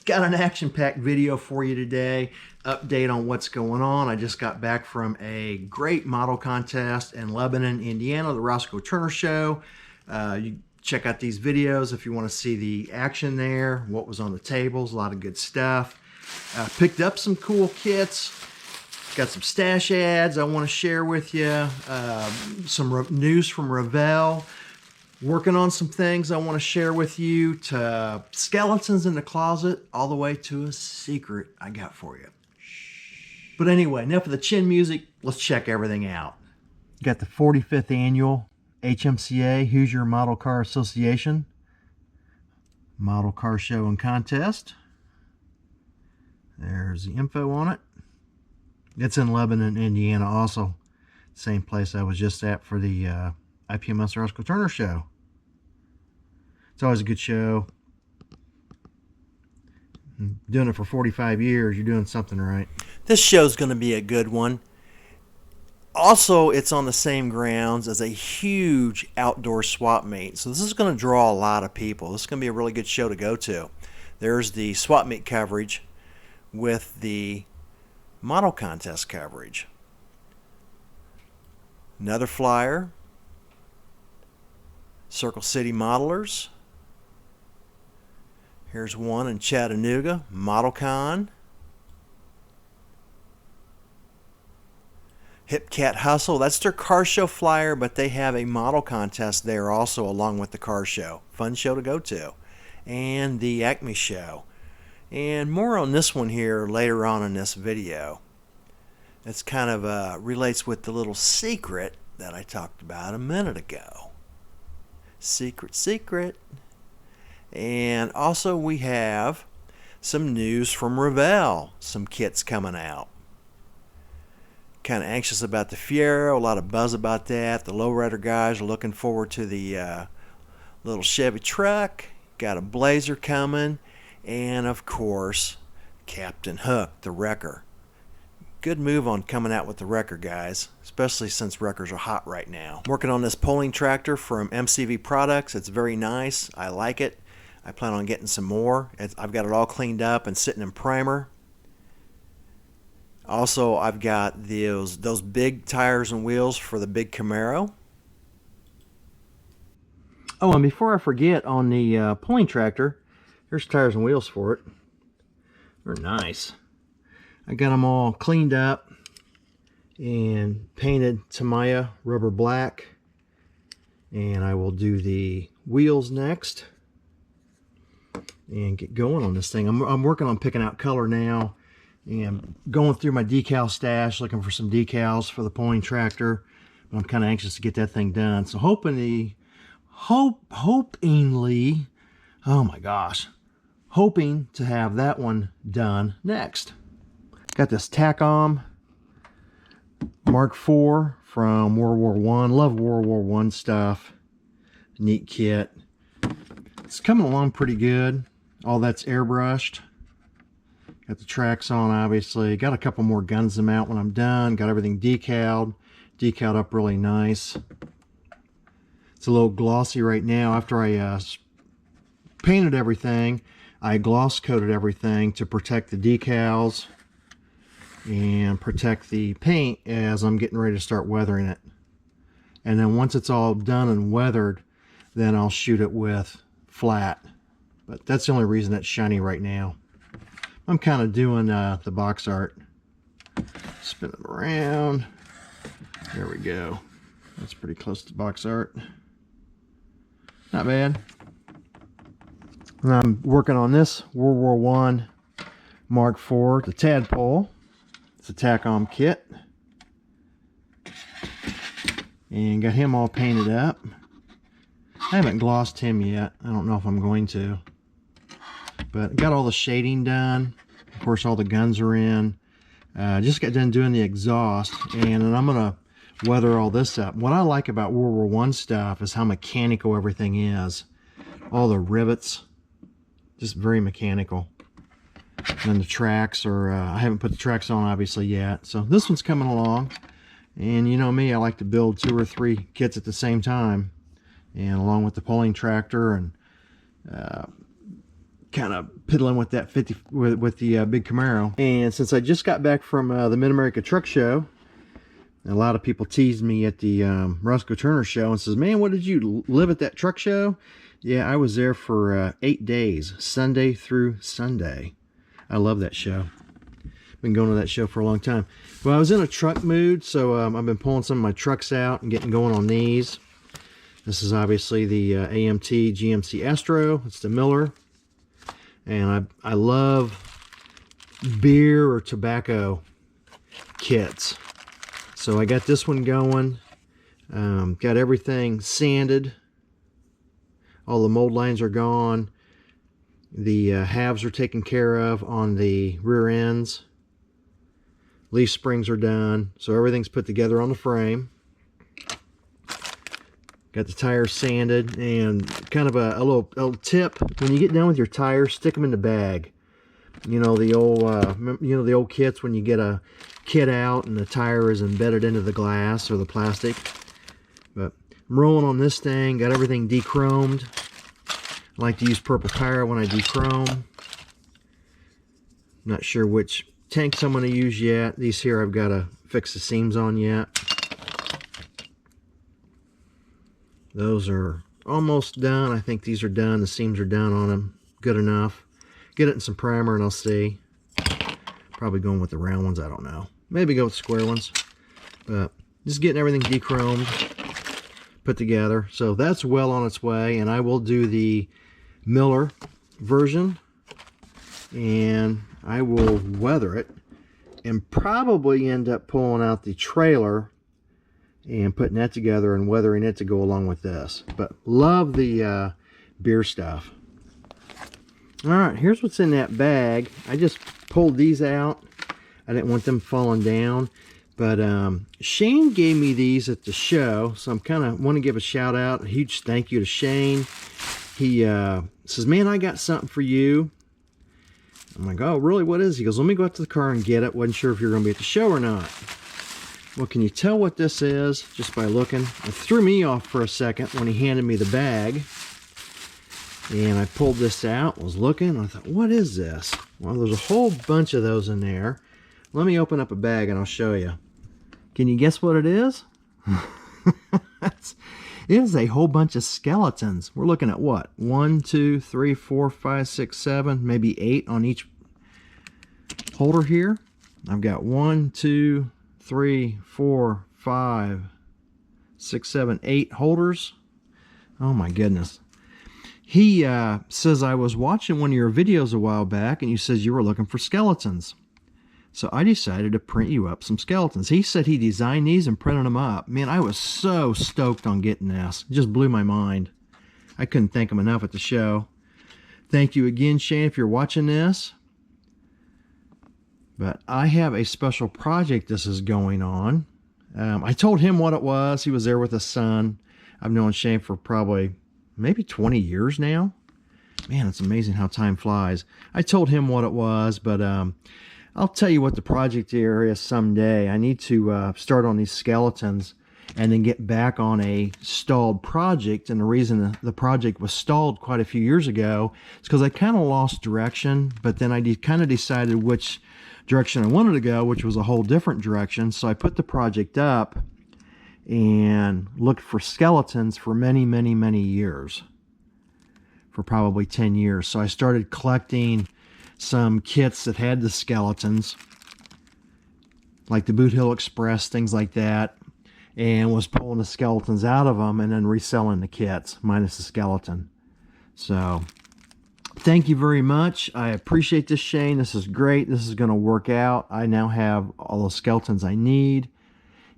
Got an action-packed video for you today. Update on what's going on. I just got back from a great model contest in Lebanon, Indiana, the Roscoe Turner Show. You check out these videos if you want to see the action there, what was on the tables, a lot of good stuff. Picked up some cool kits. Got some stash ads I want to share with you. Some news from Revell. Working on some things I want to share with you, to skeletons in the closet, all the way to a secret I got for you. But anyway, enough of the chin music. Let's check everything out. Got the 45th annual HMCA, Hoosier Model Car Association Model Car Show and Contest. There's the info on it. It's in Lebanon, Indiana also. Same place I was just at for the IPMS Roscoe Turner Show. It's always a good show. Doing it for 45 years, you're doing something right. This show's going to be a good one. Also, it's on the same grounds as a huge outdoor swap meet. So this is going to draw a lot of people. This is going to be a really good show to go to. There's the swap meet coverage with the model contest coverage. Another flyer. Circle City Modelers. Here's one in Chattanooga, ModelCon. Hip Cat Hustle, that's their car show flyer, but they have a model contest there also along with the car show. Fun show to go to. And the Acme Show. And more on this one here later on in this video. It's kind of relates with the little secret that I talked about a minute ago. Secret. And also we have some news from Revell. Some kits coming out. Kind of anxious about the Fiero. A lot of buzz about that. The lowrider guys are looking forward to the little Chevy truck. Got a Blazer coming. And of course, Captain Hook, the wrecker. Good move on coming out with the wrecker, guys, especially since wreckers are hot right now. I'm working on this pulling tractor from MCV Products. It's very nice. I like it. I plan on getting some more. I've got it all cleaned up and sitting in primer. Also, I've got those big tires and wheels for the big Camaro. Oh, and before I forget, on the pulling tractor, here's tires and wheels for it. They're nice. I got them all cleaned up and painted Tamiya rubber black. And I will do the wheels next and get going on this thing. I'm working on picking out color now and going through my decal stash looking for some decals for the pulling tractor. But I'm kind of anxious to get that thing done. So hopingly, oh my gosh, hoping to have that one done next. Got this Tacom Mark IV from World War I. Love World War I stuff. Neat kit. It's coming along pretty good. All that's airbrushed. Got the tracks on, obviously. Got a couple more guns to mount when I'm done. Got everything decaled. Decaled up really nice. It's a little glossy right now. After I painted everything, I gloss coated everything to protect the decals and protect the paint as I'm getting ready to start weathering it. And then once it's all done and weathered, then I'll shoot it with flat. But that's the only reason it's shiny right now. I'm kind of doing the box art. Spin it around. There we go. That's pretty close to box art. Not bad. And I'm working on this World War I Mark IV, the Tadpole. It's a Tacom kit. And got him all painted up. I haven't glossed him yet. I don't know if I'm going to. But got all the shading done. Of course, all the guns are in. Just got done doing the exhaust. And then I'm going to weather all this up. What I like about World War I stuff is how mechanical everything is. All the rivets. Just very mechanical. And then the tracks are, I haven't put the tracks on obviously yet. So this one's coming along. And you know me, I like to build 2 or 3 kits at the same time. And along with the pulling tractor and kind of piddling with that 50 with the big Camaro. And since I just got back from the Mid-America Truck Show, a lot of people teased me at the Roscoe Turner Show and says, man, what did you live at that truck show? Yeah, I was there for 8 days, Sunday through Sunday. I love that show. Been going to that show for a long time. Well, I was in a truck mood, so I've been pulling some of my trucks out and getting going on these. This is obviously the AMT GMC Astro. It's the Miller. And I love beer or tobacco kits. So I got this one going. Got everything sanded. All the mold lines are gone. The halves are taken care of on the rear ends. Leaf springs are done. So everything's put together on the frame. Got the tires sanded, and kind of a little tip: when you get done with your tires, stick them in the bag. You know the old kits when you get a kit out and the tire is embedded into the glass or the plastic. But I'm rolling on this thing. Got everything de-chromed. I like to use purple tire when I de-chrome. Not sure which tanks I'm going to use yet. These here I've got to fix the seams on yet. Those are almost done. I think these are done. The seams are done on them. Good enough. Get it in some primer and I'll see. Probably going with the round ones. I don't know. Maybe go with square ones. But just getting everything de-chromed, put together. So that's well on its way. And I will do the Miller version. And I will weather it. And probably end up pulling out the trailer and putting that together and weathering it to go along with this. But love the beer stuff. Alright, here's what's in that bag. I just pulled these out. I didn't want them falling down. But Shane gave me these at the show, so I'm kind of want to give a shout out. A huge thank you to Shane. He says, man, I got something for you. I'm like, oh, really? What is it? He goes, let me go out to the car and get it. Wasn't sure if you're going to be at the show or not. Well, can you tell what this is just by looking? It threw me off for a second when he handed me the bag. And I pulled this out, was looking, and I thought, what is this? Well, there's a whole bunch of those in there. Let me open up a bag and I'll show you. Can you guess what it is? It is a whole bunch of skeletons. We're looking at what? 1, 2, 3, 4, 5, 6, 7, maybe 8 on each holder here. I've got 1, 2, 3, 4, 5, 6, 7, 8 holders. Oh my goodness. He says, I was watching one of your videos a while back and you said you were looking for skeletons. So I decided to print you up some skeletons. He said he designed these and printed them up. Man, I was so stoked on getting this. It just blew my mind. I couldn't thank him enough at the show. Thank you again, Shane, if you're watching this. But I have a special project this is going on. I told him what it was. He was there with his son. I've known Shane for probably maybe 20 years now. Man, it's amazing how time flies. I told him what it was, but I'll tell you what the project area is someday. I need to start on these skeletons and then get back on a stalled project. And the reason the project was stalled quite a few years ago is because I kind of lost direction, but then I kind of decided which direction I wanted to go, which was a whole different direction. So I put the project up and looked for skeletons for many, many, many years, for probably 10 years. So I started collecting some kits that had the skeletons, like the Boot Hill Express, things like that, and was pulling the skeletons out of them and then reselling the kits minus the skeleton. So thank you very much. I appreciate this, Shane. This is great. This is going to work out. I now have all the skeletons I need.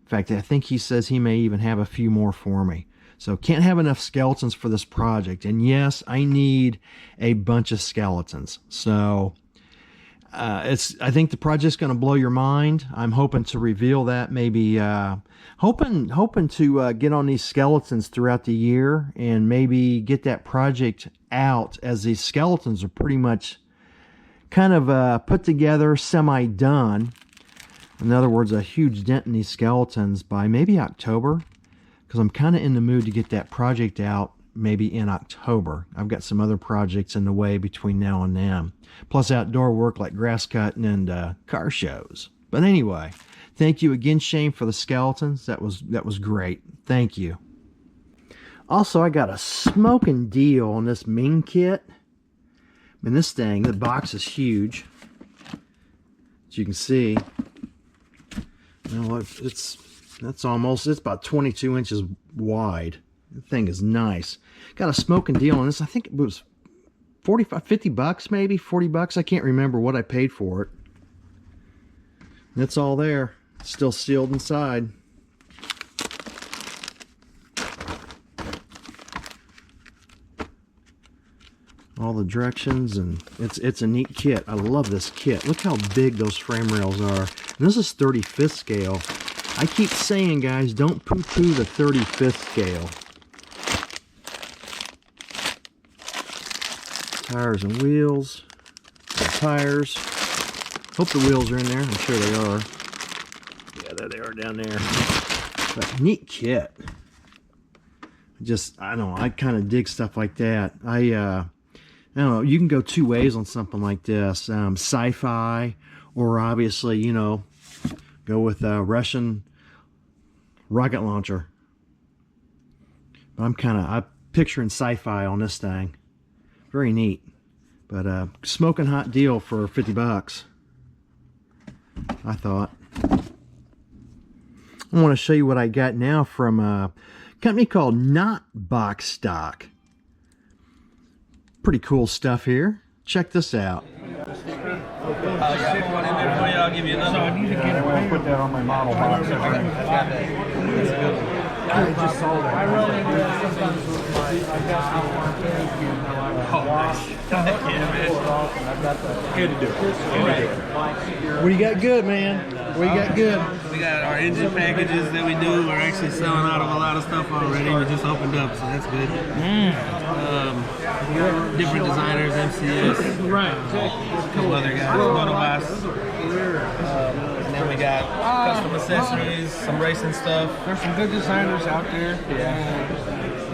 In fact, I think he says he may even have a few more for me. So can't have enough skeletons for this project. And yes, I need a bunch of skeletons. So I think the project's going to blow your mind. I'm hoping to reveal that maybe, hoping to get on these skeletons throughout the year and maybe get that project out as these skeletons are pretty much kind of put together, semi-done. In other words, a huge dent in these skeletons by maybe October, because I'm kind of in the mood to get that project out maybe in October. I've got some other projects in the way between now and then. Plus outdoor work like grass cutting and car shows. But anyway, thank you again, Shane, for the skeletons. That was great. Thank you. Also, I got a smoking deal on this Ming kit. I mean, this thing, the box is huge. As you can see, you know, it's about 22 inches wide. The thing is nice. Got a smoking deal on this. I think it was 50 bucks, maybe 40 bucks. I can't remember what I paid for it. That's all there. It's still sealed inside. All the directions, and it's a neat kit. I love this kit. Look how big those frame rails are. And this is 35th scale. I keep saying, guys, don't poo-poo the 35th scale. Tires and wheels. Tires. Hope the wheels are in there. I'm sure they are. Yeah, there they are down there. But neat kit. I don't know, I kind of dig stuff like that. I don't know, you can go two ways on something like this. Sci-fi, or obviously, you know, go with a Russian rocket launcher. But I'm picturing sci-fi on this thing. Very neat. But smoking hot deal for 50 bucks. I thought. I want to show you what I got now from a company called Not Box Stock. Pretty cool stuff here. Check this out. I'll give you another. So I need to get it. I'll put that on my model box. I just saw that. I run into that sometimes with my. I've got good to do. What do you got good, man? What do you got good? We got our engine packages that we do. We're actually selling out of a lot of stuff already. We just opened up, so that's good. Different designers, MCS, Right. a couple other guys, Motoboss. And then we got custom accessories, some racing stuff. There's some good designers out there. Yeah.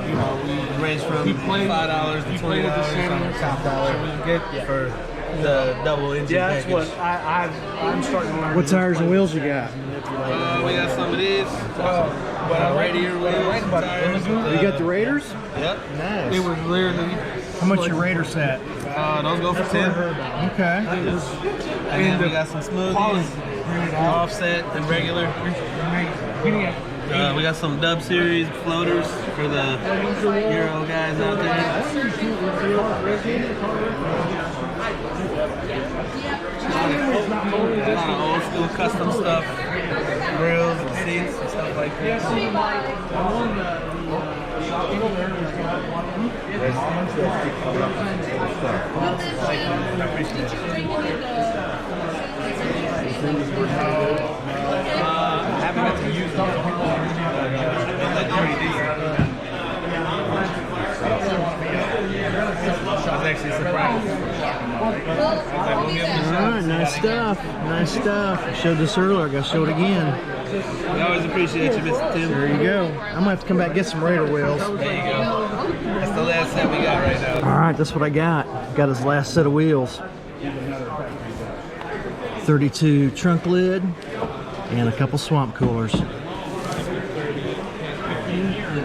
You know, we range from $5 to $20 on the top dollar. We get for the double engine Yeah, that's package. what I'm starting to learn. What tires and wheels you got? We got some of these. Radiator wheels. Tires. You got the Raiders? Yep. Nice. It was literally. How much your Raider set? Those go for 10. Okay. And then we got some smoothies, offset and regular. We got some Dub Series floaters for the Euro guys out there. A lot of old school custom stuff, grills and seats and stuff like that. I haven't got to use them. I was actually surprised. Alright, nice stuff. Nice stuff. I showed this earlier, I gotta show it again. We always appreciate you, Mr. Tim. There you go. I'm gonna have to come back and get some Raider wheels. There you go. That's the last set we got right now. Alright, that's what I got. Got his last set of wheels. 32 trunk lid and a couple swamp coolers.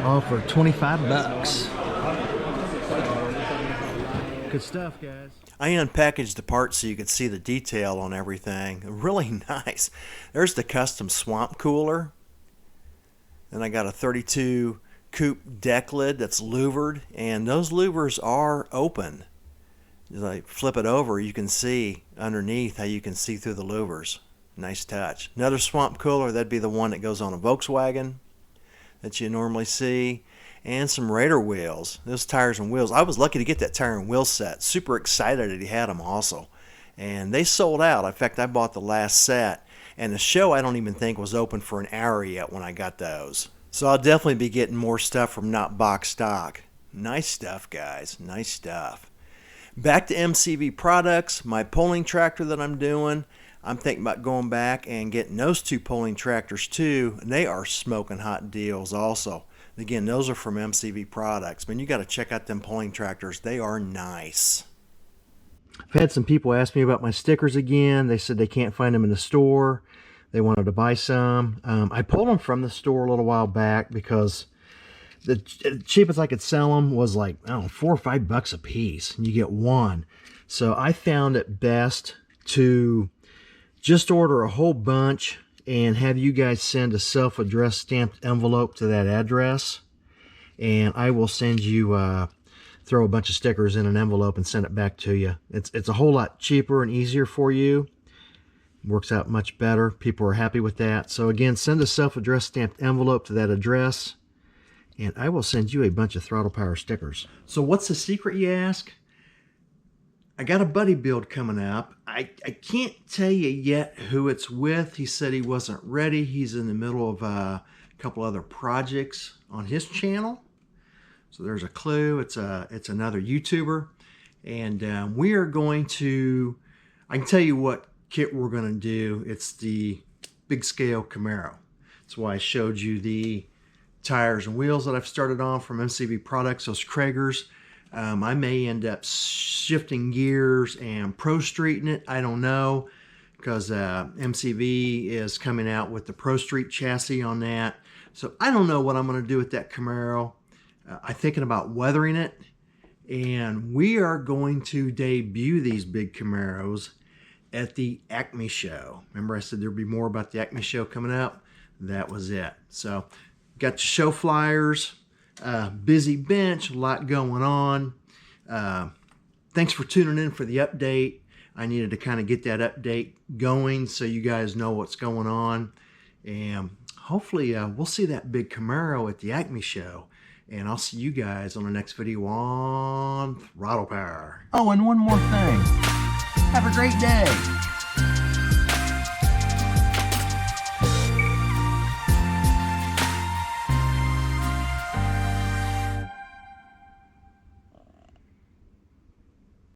All for 25 bucks. Good stuff, guys. I unpackaged the parts so you could see the detail on everything. Really nice. There's the custom swamp cooler. Then I got a 32 coupe deck lid that's louvered, and those louvers are open. As I flip it over, you can see underneath how you can see through the louvers. Nice touch. Another swamp cooler, that'd be the one that goes on a Volkswagen that you normally see. And some Raider wheels. Those tires and wheels. I was lucky to get that tire and wheel set. Super excited that he had them also. And they sold out. In fact, I bought the last set. And the show I don't even think was open for an hour yet when I got those. So I'll definitely be getting more stuff from Not Box Stock. Nice stuff, guys. Nice stuff. Back to MCV products. My pulling tractor that I'm doing. I'm thinking about going back and getting those two pulling tractors too. And they are smoking hot deals also. Again, those are from MCV products. Man, you got to check out them pulling tractors. They are nice. I've had some people ask me about my stickers again. They said they can't find them in the store. They wanted to buy some. I pulled them from the store a little while back because the cheapest I could sell them was like, I don't know, $4 or $5 a piece. And you get one. So I found it best to just order a whole bunch and have you guys send a self-addressed stamped envelope to that address. And I will send you, throw a bunch of stickers in an envelope and send it back to you. It's a whole lot cheaper and easier for you. Works out much better. People are happy with that. So again, send a self-addressed stamped envelope to that address and I will send you a bunch of Throttle Power stickers. So what's the secret, you ask? I got a buddy build coming up. I can't tell you yet who it's with. He said he wasn't ready. He's in the middle of a couple other projects on his channel. So there's a clue. It's another YouTuber. And we are going to, I can tell you what kit we're going to do. It's the big scale Camaro. That's why I showed you the tires and wheels that I've started on from MCV products, those Kragers. I may end up shifting gears and Pro Streeting it. I don't know, because MCV is coming out with the Pro Street chassis on that. So I don't know what I'm going to do with that Camaro. I'm thinking about weathering it. And we are going to debut these big Camaros at the Acme show. Remember I said there'd be more about the Acme show coming up? That was it. So got the show flyers, busy bench, a lot going on. Thanks for tuning in for the update. I needed to kind of get that update going so you guys know what's going on. And hopefully we'll see that big Camaro at the Acme show. And I'll see you guys on the next video on Throttle Power. Oh, and one more thing. Have a great day.